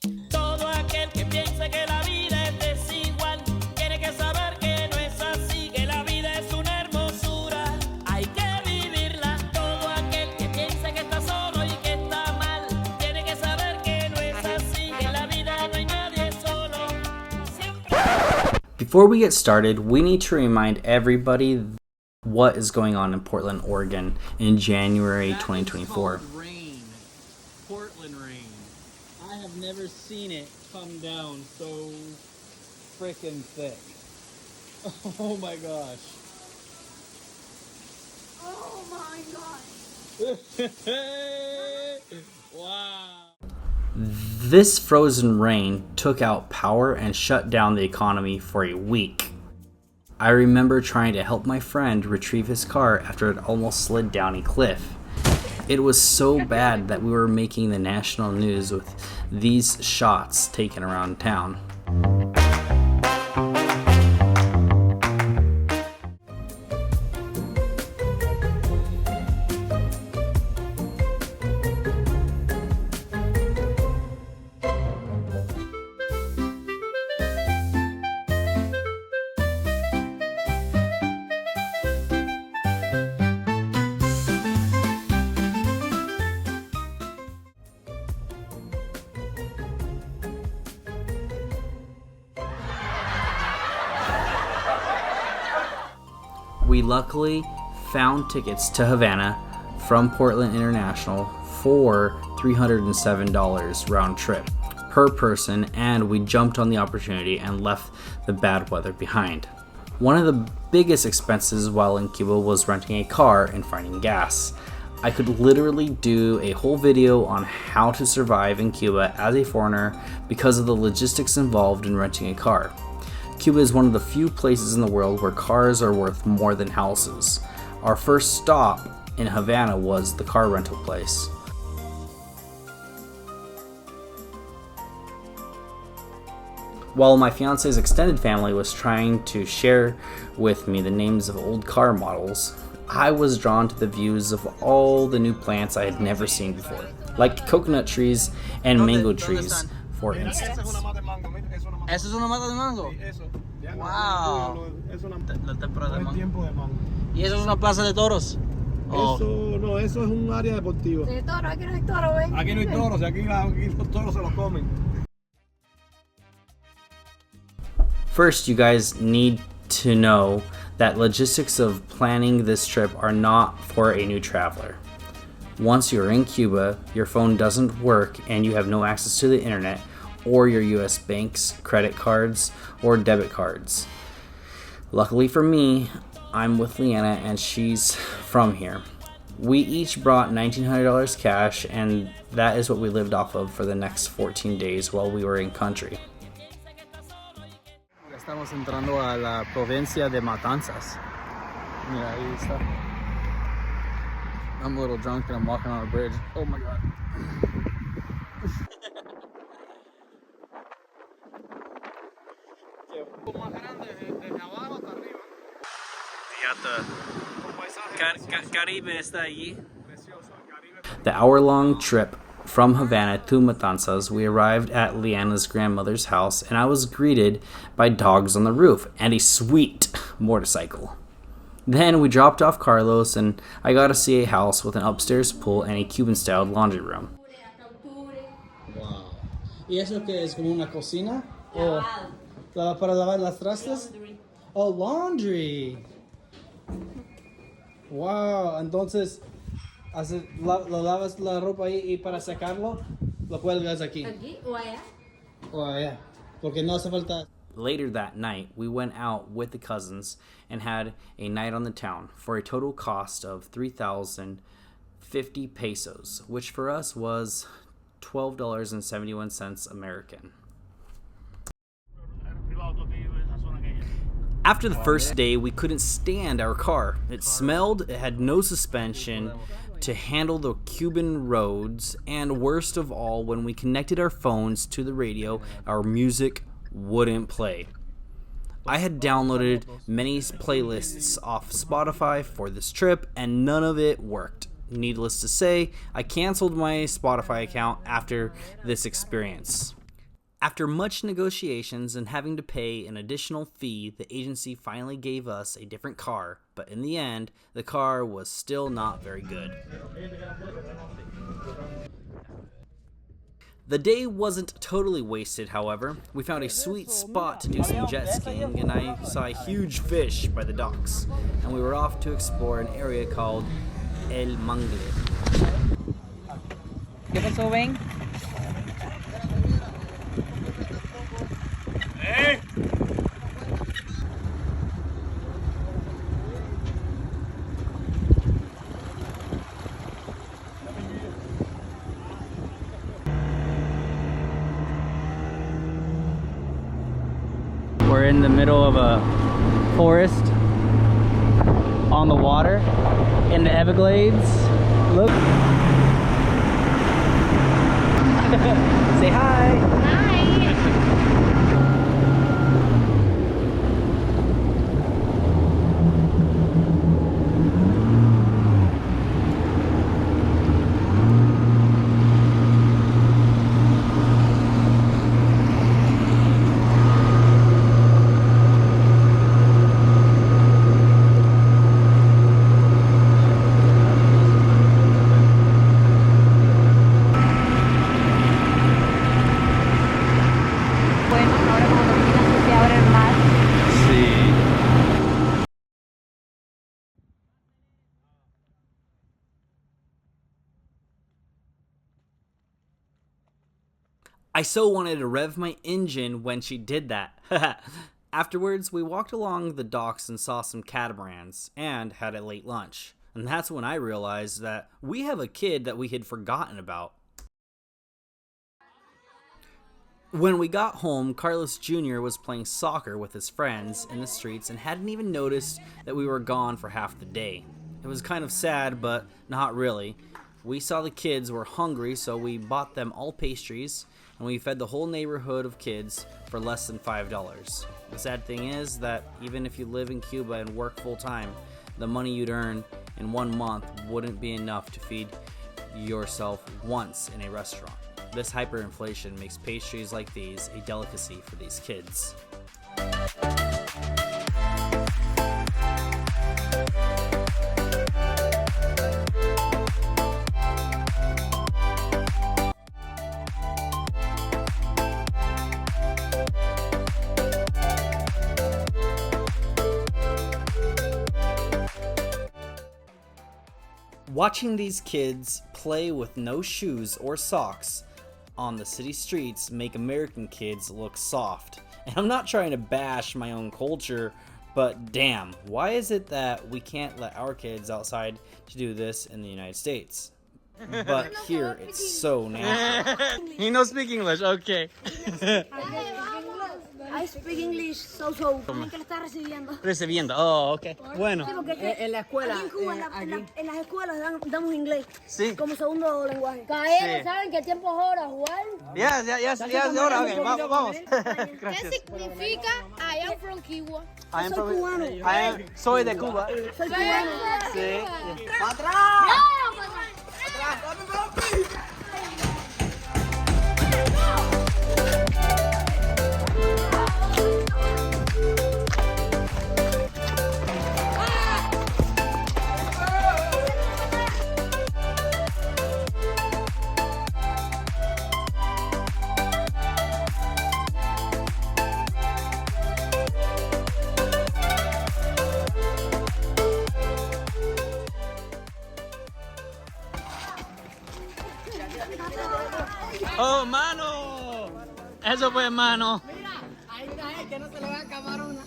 Todo aquel que piense que la vida es desigual, tiene que saber que no es así, que la vida es una hermosura, hay que vivirla. Todo aquel que piense que está solo y que está mal, tiene que saber que no es así, que en la vida no hay nadie solo. Siempre... Before we get started, we need to remind everybody what is going on in Portland, Oregon in January 2024. Rain. Portland rain. I have never seen it come down so freaking thick. Oh my gosh. Oh my gosh. Wow. This frozen rain took out power and shut down the economy for a week. I remember trying to help my friend retrieve his car after it almost slid down a cliff. It was so bad that we were making the national news with these shots taken around town. We luckily found tickets to Havana from Portland International for $307 round trip per person, and we jumped on the opportunity and left the bad weather behind. One of the biggest expenses while in Cuba was renting a car and finding gas. I could literally do a whole video on how to survive in Cuba as a foreigner because of the logistics involved in renting a car. Cuba is one of the few places in the world where cars are worth more than houses. Our first stop in Havana was the car rental place. While my fiance's extended family was trying to share with me the names of old car models, I was drawn to the views of all the new plants I had never seen before, like coconut trees and mango trees, for instance. ¿Eso es una mata de mango? Wow. La temporada de mango. ¿Y eso es una plaza de toros? Eso, no, eso es un área deportiva. De toro, aquí no hay toro, ¿ves? Aquí no hay toros, aquí los toros se los comen. First, you guys need to know that logistics of planning this trip are not for a new traveler. Once you're in Cuba, your phone doesn't work and you have no access to the internet or your US banks, credit cards, or debit cards. Luckily for me, I'm with Leanna and she's from here. We each brought $1,900 cash, and that is what we lived off of for the next 14 days while we were in country. Estamos entrando a la provincia de Matanzas. Mira, ahí está. I'm a little drunk and I'm walking on a bridge. Oh my god. The hour-long trip from Havana to Matanzas, we arrived at Leanna's grandmother's house, and I was greeted by dogs on the roof and a sweet motorcycle. Then we dropped off Carlos, and I got to see a house with an upstairs pool and a Cuban-style laundry room. Wow. ¿Y eso qué es? ¿Como una cocina? ¿O para lavar las trastes? Oh, laundry. Wow, entonces lo lavas la ropa ahí y para sacarlo lo cuelgas aquí. Aquí o allá. O allá. Porque no hace falta. Later that night, we went out with the cousins and had a night on the town for a total cost of 3,050 pesos, which for us was $12.71 American. After the first day, we couldn't stand our car. It smelled, it had no suspension to handle the Cuban roads, and worst of all, when we connected our phones to the radio, our music wouldn't play. I had downloaded many playlists off Spotify for this trip, and none of it worked. Needless to say, I canceled my Spotify account after this experience. After much negotiations and having to pay an additional fee, the agency finally gave us a different car, but in the end, the car was still not very good. The day wasn't totally wasted, however. We found a sweet spot to do some jet skiing, and I saw a huge fish by the docks, and we were off to explore an area called El Mangle. ¿Qué pasó, Ben? We're in the middle of a forest on the water in the Everglades. Look. Say hi. I so wanted to rev my engine when she did that. Afterwards, we walked along the docks and saw some catamarans and had a late lunch. And that's when I realized that we have a kid that we had forgotten about. When we got home, Carlos Jr. was playing soccer with his friends in the streets and hadn't even noticed that we were gone for half the day. It was kind of sad, but not really. We saw the kids were hungry, so we bought them all pastries, and we fed the whole neighborhood of kids for less than $5. The sad thing is that even if you live in Cuba and work full-time, the money you'd earn in 1 month wouldn't be enough to feed yourself once in a restaurant. This hyperinflation makes pastries like these a delicacy for these kids. Watching these kids play with no shoes or socks on the city streets make American kids look soft. And I'm not trying to bash my own culture, but damn, why is it that we can't let our kids outside to do this in the United States? But here it's so natural. He knows speak English, okay. I speak English so. ¿Quién que le está recibiendo? Recibiendo, oh, ok. Bueno. Sí, porque En la escuela, aquí en Cuba, en las escuelas damos inglés Sí. como segundo lenguaje. Sí. ¿Saben qué tiempo es hora, Juan? Ya, ahora, ok, vamos. ¿Qué Gracias. significa I am from Cuba? I am Soy from- cubano. Soy de Cuba. Soy cubano. Sí. Oh, mano. Eso fue mano. Ahí está, que no se le va a acabar una.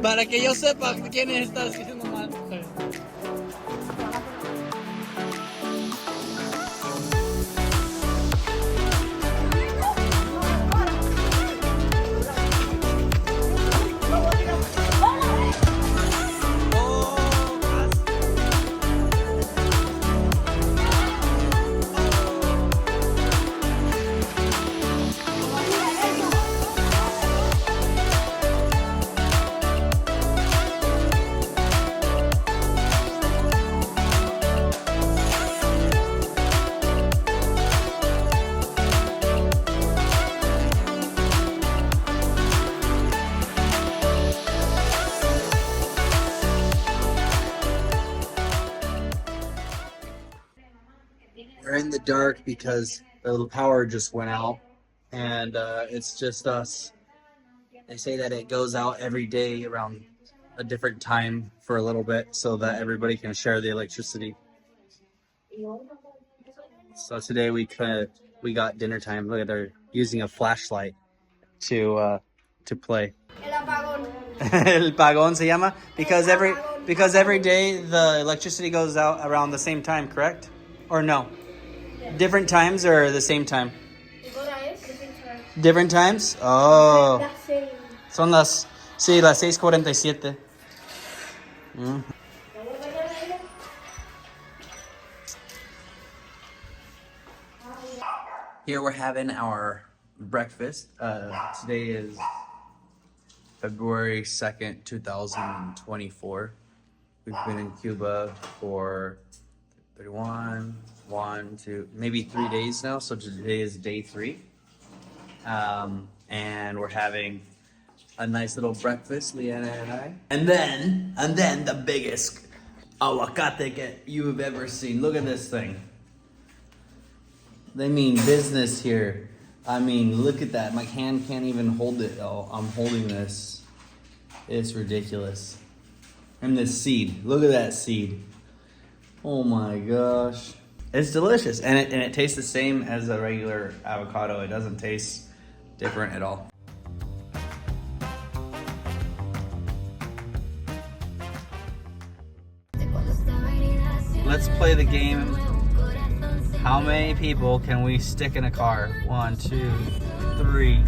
Para que yo sepa quién está haciendo mal. We're in the dark because the power just went out, and it's just us. They say that it goes out every day around a different time for a little bit so that everybody can share the electricity. So today we got dinner time. Look at, they're using a flashlight to play. El apagón. El pagón se llama because every day the electricity goes out around the same time, correct? Or no? Different times or the same time? Different times? Oh. Son las 6:47. Here we're having our breakfast. Today is February 2nd, 2024. We've been in Cuba for 31, 2, maybe 3 days now. So today is day 3. And we're having a nice little breakfast, Leanna and I. And then the biggest aguacate you've ever seen. Look at this thing. They mean business here. I mean, look at that. My hand can't even hold it. Oh, I'm holding this. It's ridiculous. And this seed. Look at that seed. Oh my gosh. It's delicious. And it tastes the same as a regular avocado. It doesn't taste different at all. Let's play the game. How many people can we stick in a car? 1, 2, 3.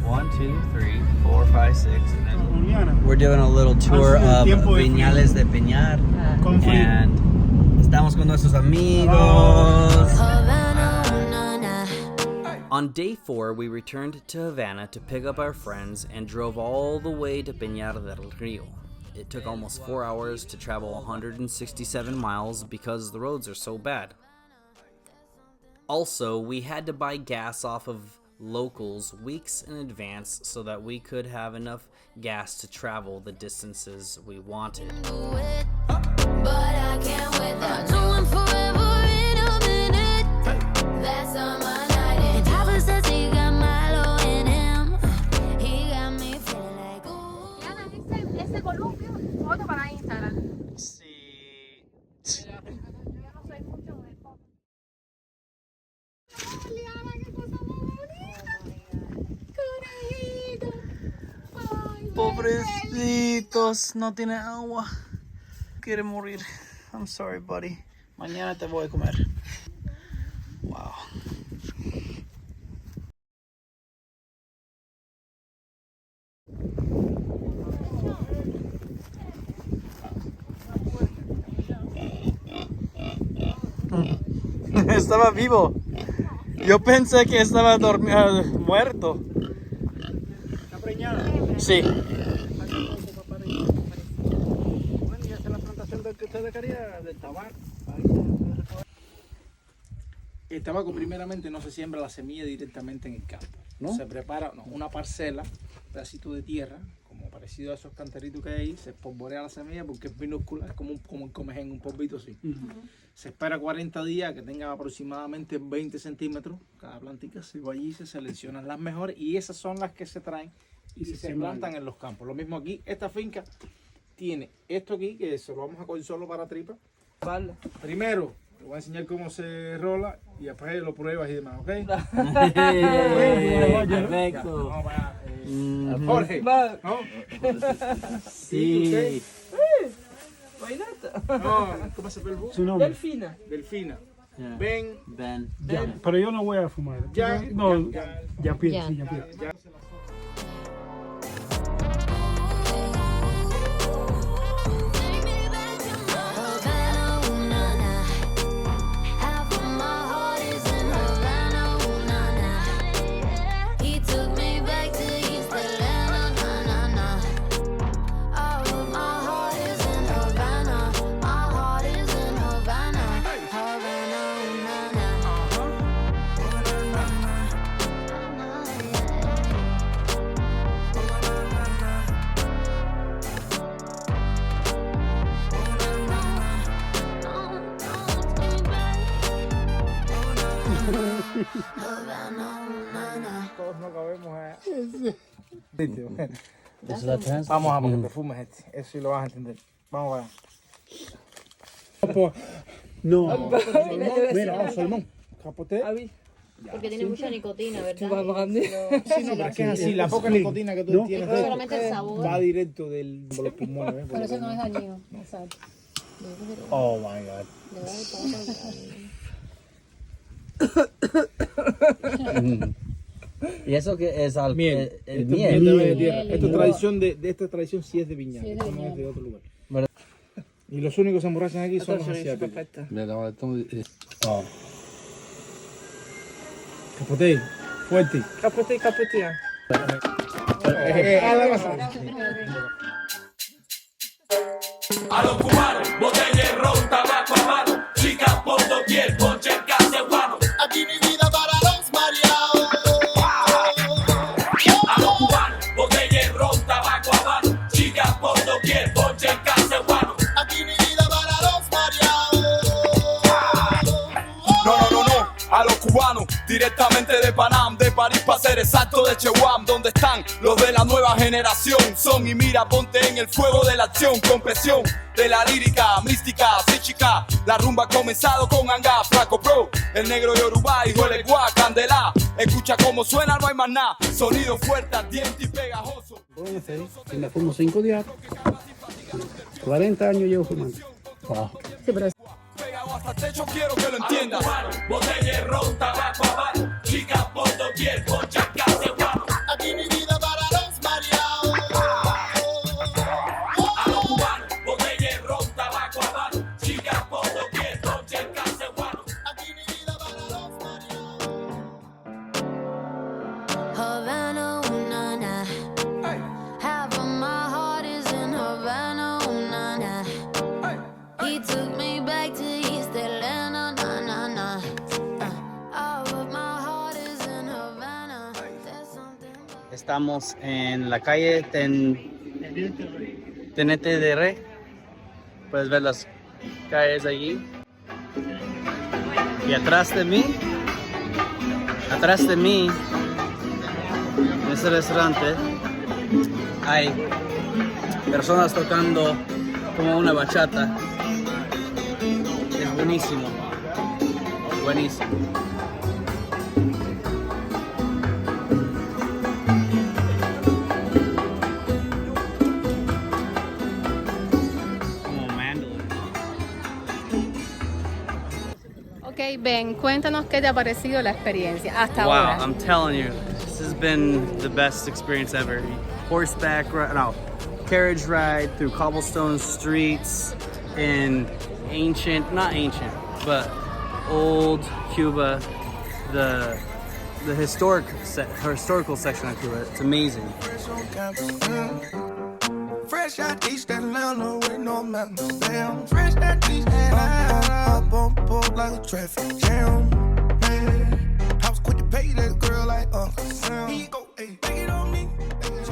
1, 2, 3, 4, 5, 6. And then we're doing a little tour of Viñales de Pinar. And estamos con nuestros amigos. On day 4, we returned to Havana to pick up our friends and drove all the way to Pinar del Rio. It took almost 4 hours to travel 167 miles because the roads are so bad. Also, we had to buy gas off of locals weeks in advance so that we could have enough gas to travel the distances we wanted. Pobrecitos, no tiene agua. Quiere morir. I'm sorry, buddy. Mañana te voy a comer. Wow. Estaba vivo. Yo pensé que estaba muerto. ¿Está preñada? Sí. Bueno, y esa es la plantación del que usted quería, del tabaco. El tabaco primeramente no se siembra la semilla directamente en el campo. ¿No? Se prepara una parcela, un pedacito de tierra, como parecido a esos cantaritos que hay ahí, se espolvorea la semilla porque es minúscula, es como el comején, un polvito así. Se espera 40 días que tenga aproximadamente 20 centímetros. Cada plantita se va allí, se seleccionan las mejores y esas son las que se traen y se plantan en los campos. Lo mismo aquí, esta finca tiene esto aquí, que se lo vamos a coger solo para tripa. Primero, te voy a enseñar cómo se rola y después lo pruebas y demás, ¿ok? Perfecto. Jorge, ¿no? Sí. No, ¿cómo se llama? Su nombre. Delfina. Delfina. Yeah. Ben. Pero yo no voy a fumar. Ya, No, ya. Jean-Pierre, sí, Ya. Jean-Pierre. Ya. Todos no cabemos a... Vamos a porque perfume es este. Eso sí lo vas a entender. Vamos allá. No. Mira, salmón. Capote. Porque tiene mucha nicotina, ¿verdad? Sí, no, pero es que es así. La poca nicotina que tú tienes de Solamente el sabor. va directo de los pulmones. Pero eso no es dañino. Exacto. Oh my God. ¿Y eso qué es? Miel. El Esto es miel. miel de tierra. Esta tradición de esta tradición sí es de Pinar. Sí, es de Esto no es Pinar. de otro lugar. Bueno. Y los únicos que se emborrachan aquí son los asiáticos. Capote, fuerte. Capote. A los cubanos, botella de ron, tabaco a mano, chicas por doquier, ponche en casa guano. Aquí mi vida para los mareados. A los cubanos, botella de ron, tabaco a mano, chicas por doquier, ponche en casa guano. Aquí mi vida para los mareados. No, a los cubanos, directamente de Panam, de París para ser exacto, de Chehuam, donde están los de la nueva generación. Son y mira, ponte en el fuego de la acción, con presión de la lírica, mística, psíquica. La rumba ha comenzado con Anga, Flaco Bro, el negro Yoruba, hijo de Guá, Candela. Escucha cómo suena, no hay más nada. Sonido fuerte, ardiente y pegajoso. Si me fumo 5 días, 40 años llevo fumando. Wow. Pegado hasta el techo, quiero que lo entiendas. Botella de ron, tabaco a mano, chicas por doquier, ponche en casa guano. Aquí mi vida para los mareados. A los cubanos, botella de ron, tabaco a mano, chicas por doquier, ponche en casa guano. Aquí mi vida para los mareados. Havana, ooh, na, na. Half of my heart is in Havana, ooh, na, na. He took me back to East Atlanta, na, na, na. All of my heart is in Havana. There's something about... Estamos en la calle Tenete de Re. Puedes ver las calles allí. Y atrás de mí, en este restaurante, hay personas tocando como una bachata. Es buenísimo. Buenísimo. Como mandolin. Ok, Ben, cuéntanos qué te ha parecido la experiencia hasta Wow, ahora. I'm telling you, this has been the best experience ever. Horseback ride, no, carriage ride through cobblestone streets in not ancient, but old Cuba, the historical section of Cuba. It's amazing. Fresh out East Atlanta with no mountains down. Fresh out East Atlanta, up on board like a traffic jam. Man, I was quick to pay that girl like Uncle Sam. Here you go, hey, take it on me. Hey,